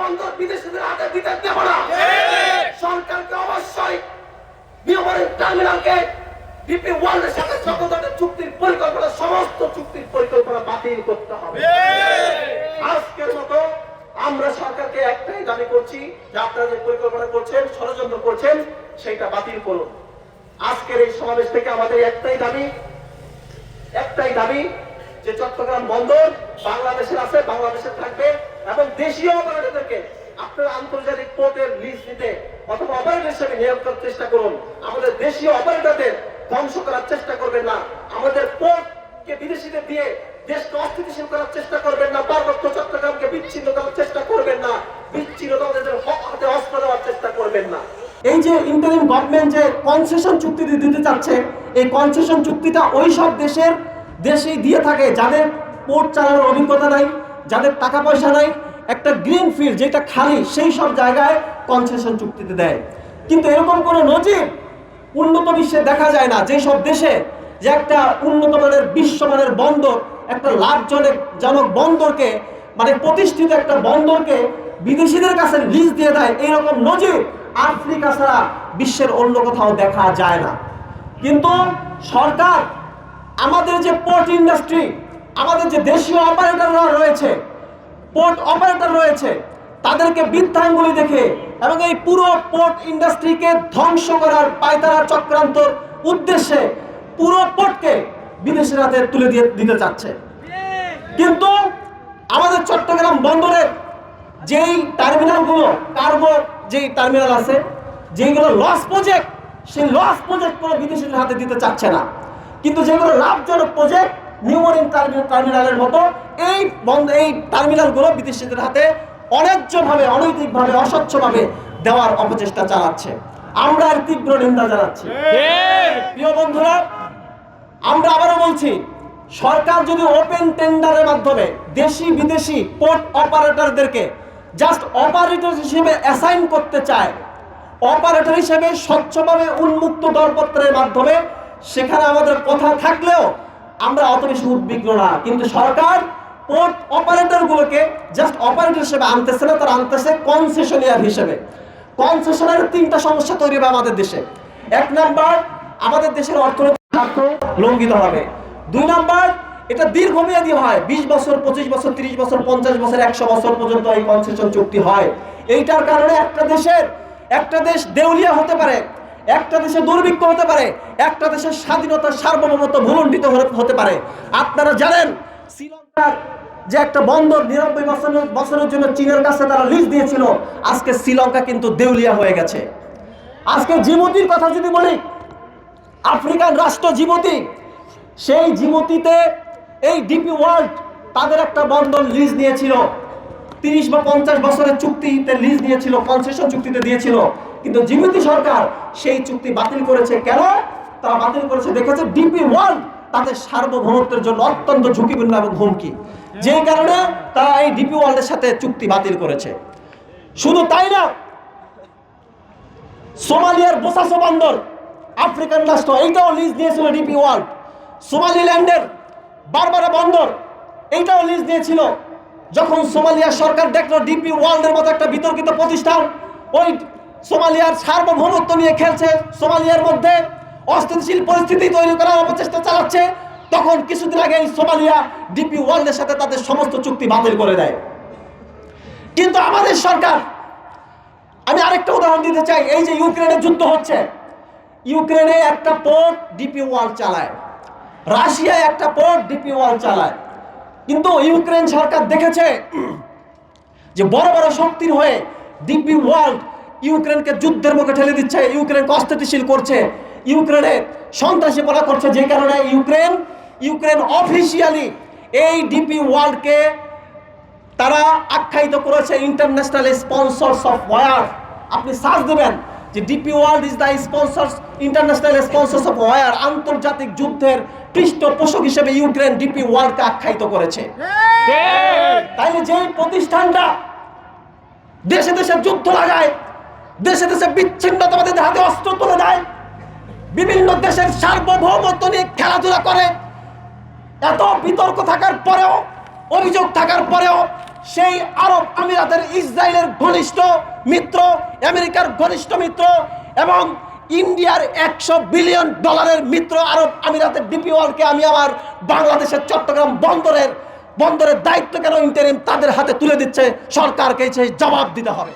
বন্দর বিদেশিদের হাতে দিতে দেব না। সরকারকে অবশ্যই নিউমারিন টার্মিনালকে ডিপি ওয়ার্ল্ডের সাথে যত ধরনের চুক্তির পরিকল্পনা, সমস্ত চুক্তির পরিকল্পনা বাতিল করতে হবে। আজকের মতো আমরা সরকারকে একটাই দাবি করছি যে আপনারা যে পরিকল্পনা করছেন, ষড়যন্ত্র করছেন, সেটা বাতিল করুন। আজকের এই সমাবেশ থেকে আমাদের একটাই দাবি যে চট্টগ্রাম বন্দর বাংলাদেশের আছে, বাংলাদেশে থাকবে এবং দেশীয় অপারেটরদেরকে আপনারা আন্তর্জাতিক পোর্টের লিজ নিতে অথবা অপারেটর হিসেবে নিয়োগ করার চেষ্টা করুন। আমাদের দেশীয় অপারেটরদের ধ্বংস করার চেষ্টা করবেন না। আমাদের পোর্টকে বিদেশিদের দিয়ে দেশকে অস্থিতিশীল করার চেষ্টা করবেন না। পার্বত্য চট্টগ্রামকে বিচ্ছিন্ন করার চেষ্টা করবেন না। বিচ্ছিন্নতাদের হাতে অস্ত্র দেওয়ার চেষ্টা করবেন না। এই যে ইন্টারিম গভর্নমেন্ট যে কনসেশন চুক্তি দিতে চাচ্ছে, এই কনসেশন চুক্তিটা ওই সব দেশেই দিয়ে থাকে যাদের পোর্ট চালানোর অভিজ্ঞতা নাই, যাদের টাকা পয়সা নাই, একটা গ্রিন ফিল্ড যেটা খালি, সেই সব জায়গায় কনসেশন চুক্তিতে দেয়। কিন্তু এরকম কোনো নজির উন্নত বিশ্বে দেখা যায় না, যে সব দেশে যে একটা উন্নত মানের বিশ্বমানের বন্দর, একটা লাভজনক বন্দরকে, মানে প্রতিষ্ঠিত একটা বন্দরকে বিদেশিদের কাছে লিজ দিয়ে দেয়, এইরকম নজির আফ্রিকা ছাড়া বিশ্বের অন্য কোথাও দেখা যায় না। কিন্তু সরকার আমাদের যে পোর্ট ইন্ডাস্ট্রি, আমাদের যে দেশীয় অপারেটররা রয়েছে, পোর্ট অপারেটর রয়েছে, তাদেরকে বৃদ্ধাঙ্গুলি দেখে এবং এই পুরো পোর্ট ইন্ডাস্ট্রিকে ধ্বংস করার পায়তারা চক্রান্তর উদ্দেশ্যে পুরো পোর্টকে বিদেশের হাতে তুলে দিতে চাচ্ছে। কিন্তু আমাদের চট্টগ্রাম বন্দরের যেই টার্মিনালগুলো, কার্গো যেই টার্মিনাল আছে, যেগুলো লস প্রজেক্ট, সেই লস প্রজেক্টগুলো বিদেশিদের হাতে দিতে চাচ্ছে না। কিন্তু যেগুলো লাভজনক প্রজেক্ট, নিউমারিন টার্মিনালের মতো এই টার্মিনালগুলো বিদেশিদের হাতে অন্যায্যভাবে, অনৈতিকভাবে, অস্বচ্ছভাবে দেওয়ার অপচেষ্টা চালাচ্ছে। আমরা এর তীব্র নিন্দা জানাচ্ছি। প্রিয় বন্ধুরা, আমরা আবারও বলছি, সরকার যদি ওপেন টেন্ডারের মাধ্যমে দেশি বিদেশি পোর্ট অপারেটরদেরকে জাস্ট অপারেটর হিসেবে অ্যাসাইন করতে চায়, অপারেটর হিসেবে স্বচ্ছভাবে উন্মুক্ত দরপত্রের মাধ্যমে, সেখানে আমাদের কথা থাকলেও আমরা অত বেশি উদ্বিগ্ন না। কিন্তু সরকার পোর্ট অপারেটরগুলোকে জাস্ট অপারেটর হিসেবে আনতেছে না, তারা আনতেছে কনসেশনিয়ার হিসেবে। কনসেশনের তিনটা সমস্যা তৈরি হবে আমাদের দেশে। এক নাম্বার, আমাদের দেশের অর্থনৈতিক স্বার্থ লঙ্ঘিত হবে। দুই নাম্বার, এটা দীর্ঘমেয়াদী হয়, 20 বছর, 25 বছর, 30 বছর, 50 বছর, 100 বছর পর্যন্ত এই কনসেশন চুক্তি হয়। এইটার কারণে একটা দেশ দেউলিয়া হতে পারে, একটা দেশে দুর্ভিক্ষ হতে পারে, একটা দেশের স্বাধীনতা, সার্বভৌমত্ব ভূলণ্ডিত হতে পারে। আপনারা জানেন শ্রীলঙ্কার যে একটা বন্দর 99 বছরের জন্য চীনের কাছে তারা লিজ দিয়েছিল, আজকে শ্রীলঙ্কা কিন্তু দেউলিয়া হয়ে গেছে। আজকে জিবুতির কথা যদি বলি, আফ্রিকান রাষ্ট্র জিবুতি, সেই জিবুতিতে এই ডিপি ওয়ার্ল্ড তাদের একটা বন্দর লিজ নিয়েছিল, 30 বা 50 বছরের চুক্তিতে লিজ নিয়েছিল, কনসেশন চুক্তিতে দিয়েছিল। কিন্তু জিবুতি সরকার সেই চুক্তি বাতিল করেছে। কেন তারা বাতিল করেছে? দেখেছে ডিপি ওয়ার্ল্ড তাদের সার্বভৌমত্বের জন্য অত্যন্ত ঝুঁকিপূর্ণ এবং হুমকি, যেই কারণে তারা এই ডিপি ওয়ার্ল্ডের সাথে চুক্তি বাতিল করেছে। শুধু তাই না, সোমালিয়ার বোসাসো বন্দর আফ্রিকান রাষ্ট্র, এইটাও লিজ নিয়েছিল ডিপি ওয়ার্ল্ড। সোমালিল্যান্ডের বারবারা বন্দর, এইটাও লিজ নিয়েছিল। যখন সোমালিয়া সরকার দেখলো ডিপি ওয়ার্ল্ডের মতো একটা বিতর্কিত প্রতিষ্ঠান ওই সোমালিয়ার সার্বভৌমত্ব নিয়ে খেলছে, সোমালিয়ার মধ্যে অস্থিতিশীল পরিস্থিতি তৈরি করার অপচেষ্টা চালাচ্ছে, তখন কিছুদিন আগে সোমালিয়া ডিপি ওয়ার্ল্ডের সাথে তাদের সমস্ত চুক্তি বাতিল করে দেয়। কিন্তু আমাদের সরকার, আমি আরেকটা উদাহরণ দিতে চাই, এই যে ইউক্রেনের যুদ্ধ হচ্ছে, ইউক্রেনে একটা পোর্ট ডিপি ওয়ার্ল্ড চালায়, রাশিয়ায় একটা পোর্ট ডিপি ওয়ার্ল্ড চালায়। কিন্তু ইউক্রেন সরকার দেখেছে যে বড় বড় শক্তির হয়ে ডিপি ওয়ার্ল্ড ইউক্রেনকে যুদ্ধের মুখে ঠেলে দিচ্ছে, ইউক্রেনকে অস্থিতিশীল করছে, ইউক্রেনে সন্ত্রাসীপনা করছে, যে কারণে ইউক্রেন অফিসিয়ালি এই ডিপি ওয়ার্ল্ডকে তারা আখ্যায়িত করেছে ইন্টারন্যাশনাল স্পন্সরস অফ ওয়ার। আপনি সার্চ দেবেন যে DP World is the sponsors, international sponsors of war, আন্তর্জাতিক যুদ্ধের পৃষ্ঠপোষক হিসেবে ইউক্রেন ডিপি ওয়ার্ল্ডকে আখ্যায়িত করেছে। তাইলে যে প্রতিষ্ঠানটা দেশে দেশে যুদ্ধ লাগায়, দেশে দেশে বিচ্ছিন্নতাবাদীদের হাতে অস্ত্র তুলে দেয়, বিভিন্ন দেশের সার্বভৌমত্ব নিয়ে খেলাধুলা করে, এত বিতর্ক থাকার পরেও, অভিযোগ থাকার পরেও সেই আরব আমিরাতের ইসরায়েলের ঘনিষ্ঠ মিত্র, আমেরিকার ঘনিষ্ঠ মিত্র এবং ইন্ডিয়ার $100 বিলিয়ন মিত্র আরব আমিরাতের ডিপি ওয়ার্ল্ডকে আমি আমার বাংলাদেশের চট্টগ্রাম বন্দরের দায়িত্ব কেন ইন্টারিম তাদের হাতে তুলে দিচ্ছে? সরকারকে সেই জবাব দিতে হবে।